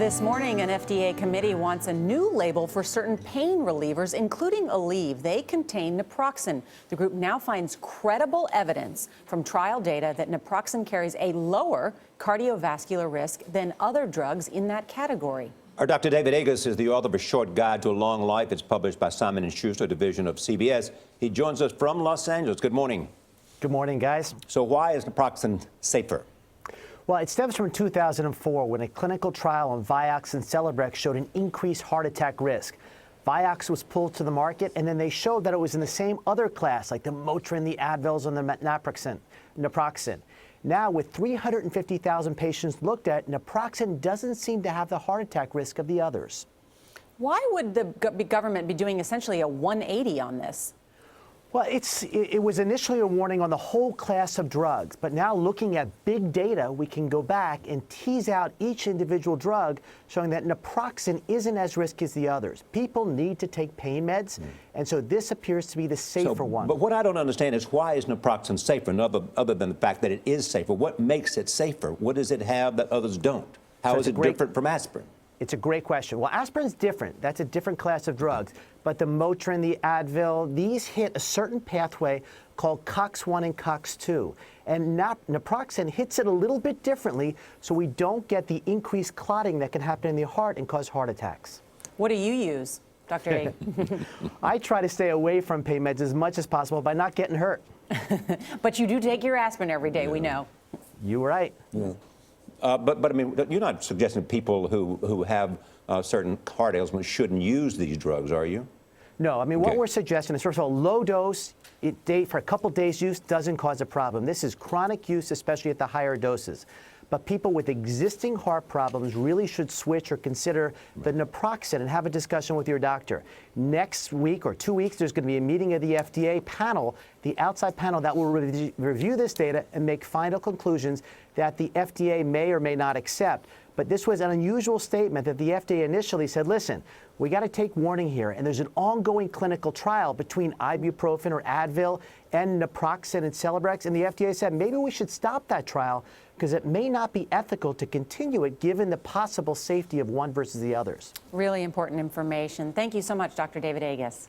This morning, an FDA committee wants a new label for certain pain relievers, including Aleve. They contain Naproxen. The group now finds credible evidence from trial data that Naproxen carries a lower cardiovascular risk than other drugs in that category. Our Dr. David Agus is the author of A Short Guide to a Long Life. It's published by Simon & Schuster, division of CBS. He joins us from Los Angeles. Good morning. Good morning, guys. So why is Naproxen safer? Well, it stems from 2004 when a clinical trial on Vioxx and Celebrex showed an increased heart attack risk. Vioxx was pulled to the market, and then they showed that it was in the same other class, like the Motrin, the Advils, and the Naproxen. Now, with 350,000 patients looked at, Naproxen doesn't seem to have the heart attack risk of the others. Why would the government be doing essentially a 180 on this? Well, it was initially a warning on the whole class of drugs, but now looking at big data, we can go back and tease out each individual drug, showing that Naproxen isn't as risky as the others. People need to take pain meds, and so this appears to be the safer one. But what I don't understand is why is Naproxen safer, other than the fact that it is safer? What makes it safer? What does it have that others don't? How is it different from aspirin? It's a great question. Well, aspirin's different. That's a different class of drugs. But the Motrin, the Advil, these hit a certain pathway called COX-1 and COX-2. And Naproxen hits it a little bit differently, so we don't get the increased clotting that can happen in the heart and cause heart attacks. What do you use, Dr. A? I try to stay away from pain meds as much as possible by not getting hurt. But you do take your aspirin every day, we know. You're right. Yeah. But I mean, you're not suggesting people who have certain heart ailments shouldn't use these drugs, are you? No, I mean, what we're suggesting is, first of all, low dose for a couple days use doesn't cause a problem. This is chronic use, especially at the higher doses. But people with existing heart problems really should switch or consider the Naproxen and have a discussion with your doctor. Next week or 2 weeks, there's going to be a meeting of the FDA panel, the outside panel that will review this data and make final conclusions that the FDA may or may not accept. But this was an unusual statement that the FDA initially said, listen, we got to take warning here, and there's an ongoing clinical trial between ibuprofen or Advil and Naproxen and Celebrex, and the FDA said maybe we should stop that trial because it may not be ethical to continue it given the possible safety of one versus the others. Really important information. Thank you so much, Dr. David Agus.